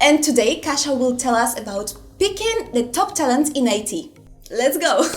And today Kasia will tell us about picking the top talents in IT. Let's go!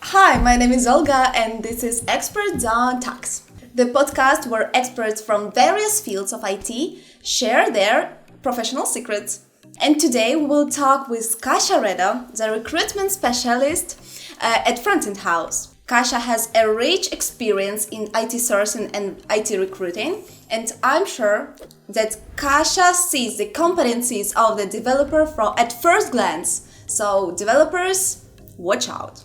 Hi, my name is Olga and this is Experts on Tax, the podcast where experts from various fields of IT share their professional secrets. And today we will talk with Kasia, the recruitment specialist at Frontend House. Kasia has a rich experience in IT sourcing and IT recruiting, and I'm sure that Kasia sees the competencies of the developer at first glance. So developers, watch out.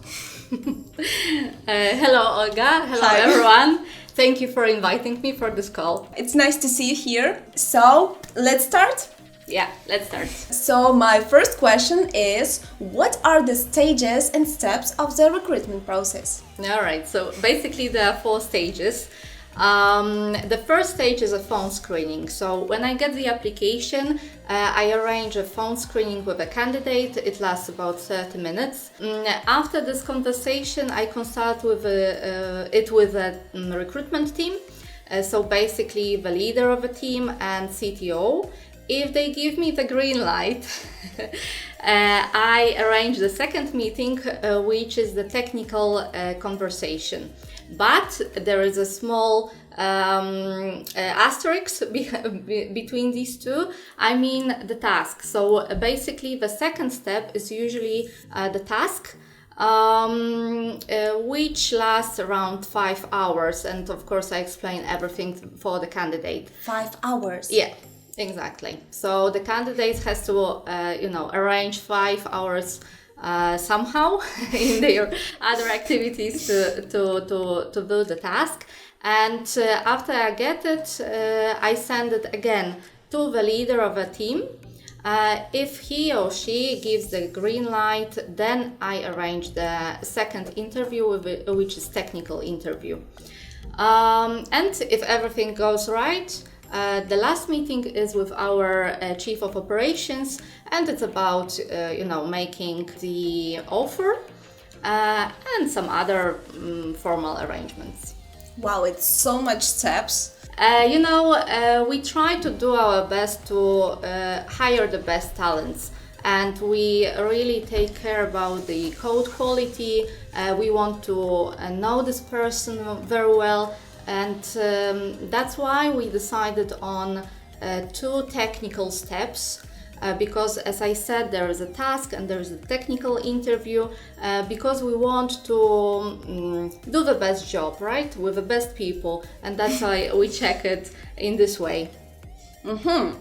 Hello Olga, hello Hi. Everyone. Thank you for inviting me for this call. It's nice to see you here. So, let's start? Yeah, let's start. So, my first question is, what are the stages and steps of the recruitment process? Alright, so basically there are 4 stages. The first stage is a phone screening. So when I get the application, I arrange a phone screening with a candidate. It lasts about 30 minutes. After this conversation, I consult with a recruitment team. So basically the leader of a team and CTO. If they give me the green light, I arrange the second meeting, which is the technical conversation. But there is a small asterisk between these two. I mean the task. So basically the second step is usually the task, which lasts around 5 hours. And of course I explain everything for the candidate. 5 hours? Yeah. Exactly. So the candidate has to, arrange 5 hours somehow in their other activities to do the task. And after I get it, I send it again to the leader of a team. If he or she gives the green light, then I arrange the second interview, which is technical interview. And if everything goes right, the last meeting is with our chief of operations, and it's about making the offer and some other formal arrangements. Wow, it's so much steps. We try to do our best to hire the best talents, and we really take care about the code quality. We want to know this person very well. And that's why we decided on 2 technical steps, because as I said, there is a task and there is a technical interview, because we want to do the best job, right, with the best people, and that's why we check it in this way. Mm-hmm.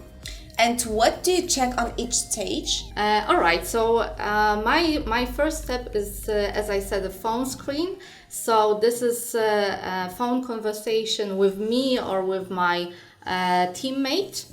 And what do you check on each stage? Alright, so my first step is, as I said, a phone screen. So this is a phone conversation with me or with my teammate.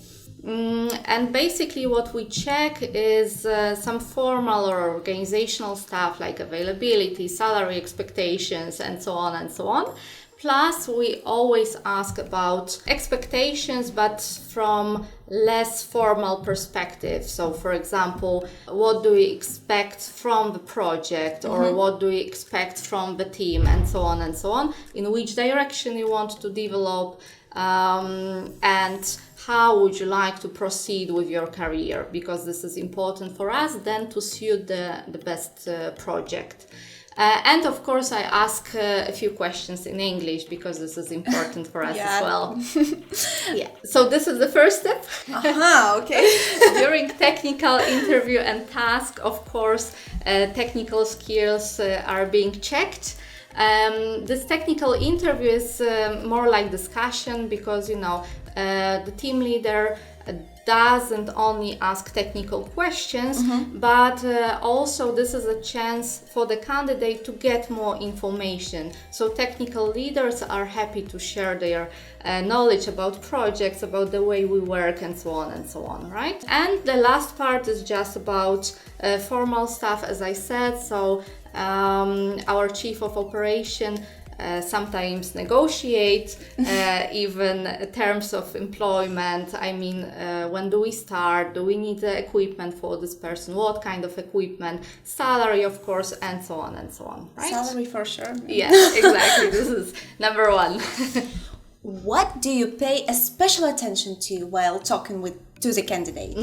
And basically what we check is some formal or organizational stuff like availability, salary expectations, and so on and so on. Plus, we always ask about expectations, but from less formal perspective. So, for example, what do we expect from the project, or what do we expect from the team, and so on, in which direction you want to develop, and how would you like to proceed with your career, because this is important for us then to suit the best project. And of course, I ask a few questions in English because this is important for us as well. Yeah. So this is the first step. Okay. During technical interview and task, of course, technical skills are being checked. This technical interview is more like discussion because, the team leader doesn't only ask technical questions, but also this is a chance for the candidate to get more information. So technical leaders are happy to share their knowledge about projects, about the way we work, and so on, right? And the last part is just about formal stuff, as I said. So our chief of operation sometimes negotiate even terms of employment. I mean, when do we start? Do we need the equipment for this person? What kind of equipment? Salary, of course, and so on and so on. Right? Salary for sure. Yes, exactly. This is number one. What do you pay a special attention to while talking to the candidate?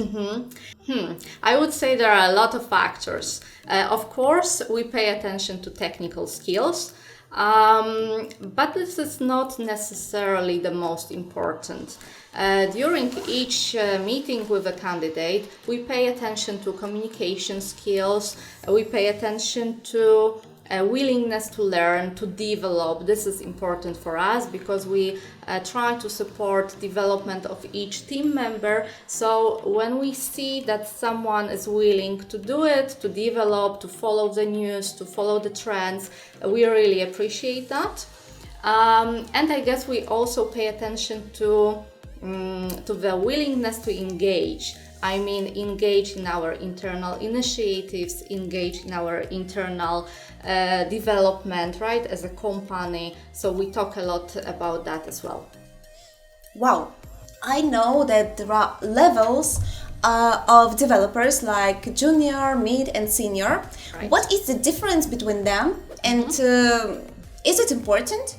I would say there are a lot of factors. Of course, we pay attention to technical skills, but this is not necessarily the most important. During each meeting with a candidate, we pay attention to communication skills, we pay attention to willingness to learn, to develop. This is important for us because we try to support development of each team member. So when we see that someone is willing to do it, to develop, to follow the news, to follow the trends, we really appreciate that. And I guess we also pay attention to the willingness to engage. I mean, engage in our internal initiatives, engage in our internal development, right, as a company. So we talk a lot about that as well. Wow, I know that there are levels of developers like junior, mid, and senior. Right. What is the difference between them, and is it important?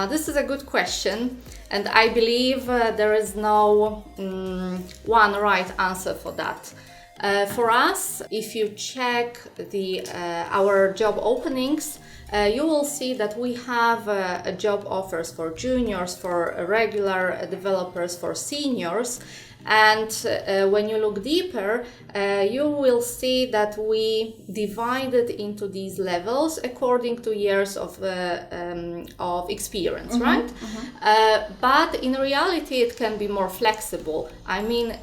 This is a good question, and I believe there is no one right answer for that. For us, if you check our job openings, you will see that we have job offers for juniors, for regular developers, for seniors. And when you look deeper, you will see that we divided into these levels according to years of experience, right? But in reality, it can be more flexible. I mean,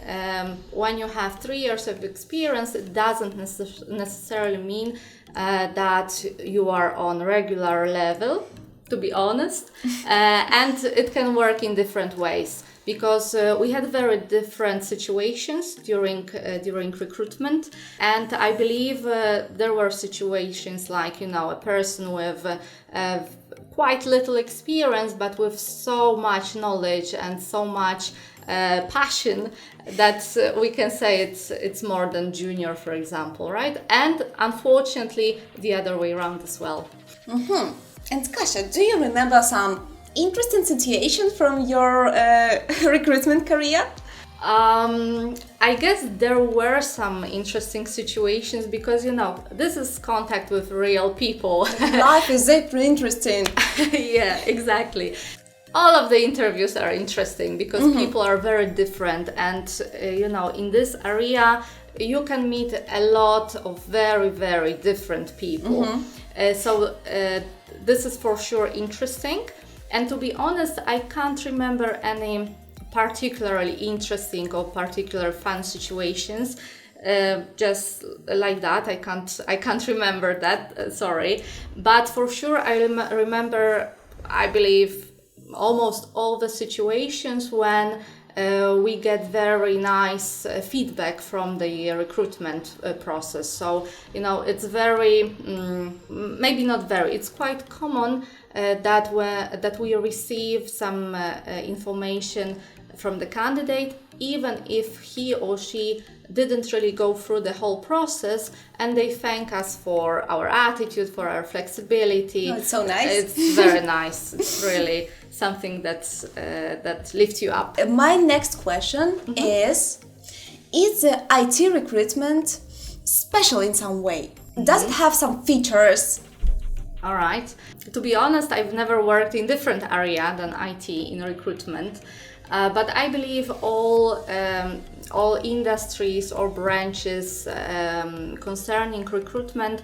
when you have 3 years of experience, it doesn't necessarily mean that you are on regular level, to be honest, and it can work in different ways. Because we had very different situations during recruitment, and I believe there were situations like, you know, a person with quite little experience but with so much knowledge and so much passion that we can say it's more than junior, for example, right? And unfortunately, the other way around as well. And Kasia, do you remember some interesting situation from your recruitment career? I guess there were some interesting situations because, you know, this is contact with real people. Life is super interesting. Yeah, exactly. All of the interviews are interesting because people are very different, and you know, in this area you can meet a lot of very, very different people. So this is for sure interesting. And to be honest, I can't remember any particularly interesting or particular fun situations. Just like that, I can't remember that. Sorry, but for sure I remember. I believe almost all the situations when we get very nice feedback from the recruitment process. So, you know, it's very, maybe not very, it's quite common that we receive some information from the candidate, even if he or she didn't really go through the whole process, and they thank us for our attitude, for our flexibility. Oh, it's so nice. It's very nice. It's really something that lifts you up. My next question is the IT recruitment special in some way? Does it have some features? All right. To be honest, I've never worked in different area than IT in recruitment, but I believe all industries or branches concerning recruitment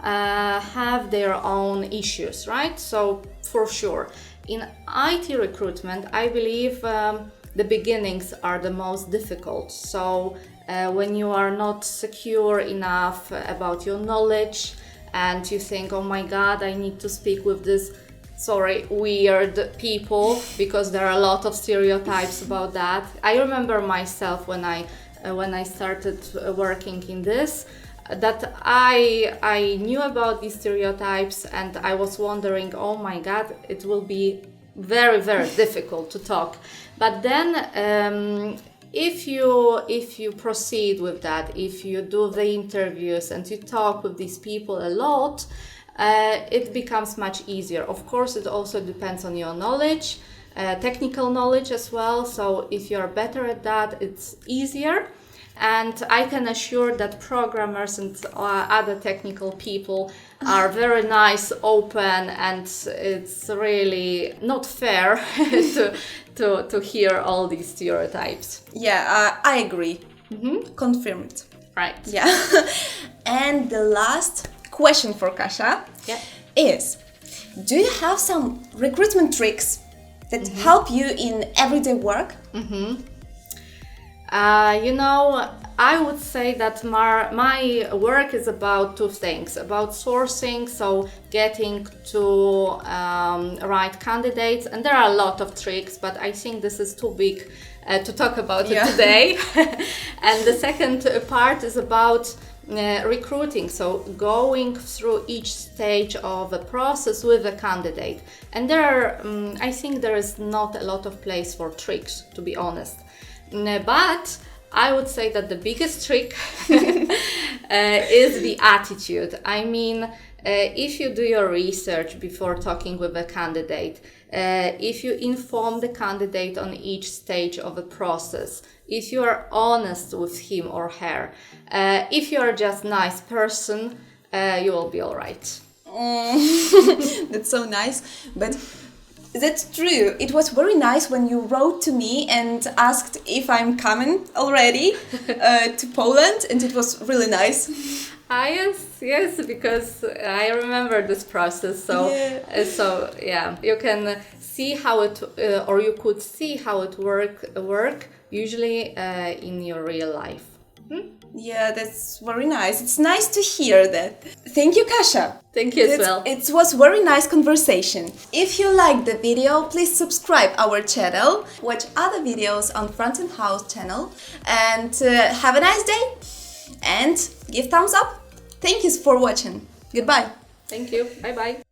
have their own issues, right? So for sure, in IT recruitment, I believe the beginnings are the most difficult. So when you are not secure enough about your knowledge, and you think, oh my God, I need to speak with this, weird people, because there are a lot of stereotypes about that. I remember myself when I started working in this, that I knew about these stereotypes, and I was wondering, oh my God, it will be very, very difficult to talk. But then if you proceed with that, if you do the interviews and you talk with these people a lot, it becomes much easier. Of course, it also depends on your knowledge, technical knowledge as well. So if you're better at that, it's easier. And I can assure that programmers and other technical people are very nice, open, and it's really not fair to hear all these stereotypes. Yeah, I agree. Confirmed. Right. Yeah. And the last question for Kasia is, do you have some recruitment tricks that help you in everyday work? I would say that my work is about two things, about sourcing, so getting to right candidates, and there are a lot of tricks, but I think this is too big to talk about it today. And the second part is about recruiting, so going through each stage of a process with a candidate. And there are, I think there is not a lot of place for tricks, to be honest. But I would say that the biggest trick is the attitude. I mean, if you do your research before talking with a candidate, if you inform the candidate on each stage of a process, if you are honest with him or her, if you are just a nice person, you will be all right. That's so nice, but that's true. It was very nice when you wrote to me and asked if I'm coming already to Poland, and it was really nice. Yes, because I remember this process. So, you can see how it, or you could see how it work usually in your real life. Yeah, that's very nice. It's nice to hear that. Thank you, Kasia. Thank you as well. It was very nice conversation. If you liked the video, please subscribe our channel, watch other videos on Frontend House channel, and have a nice day. And give thumbs up. Thank you for watching. Goodbye. Thank you. Bye bye.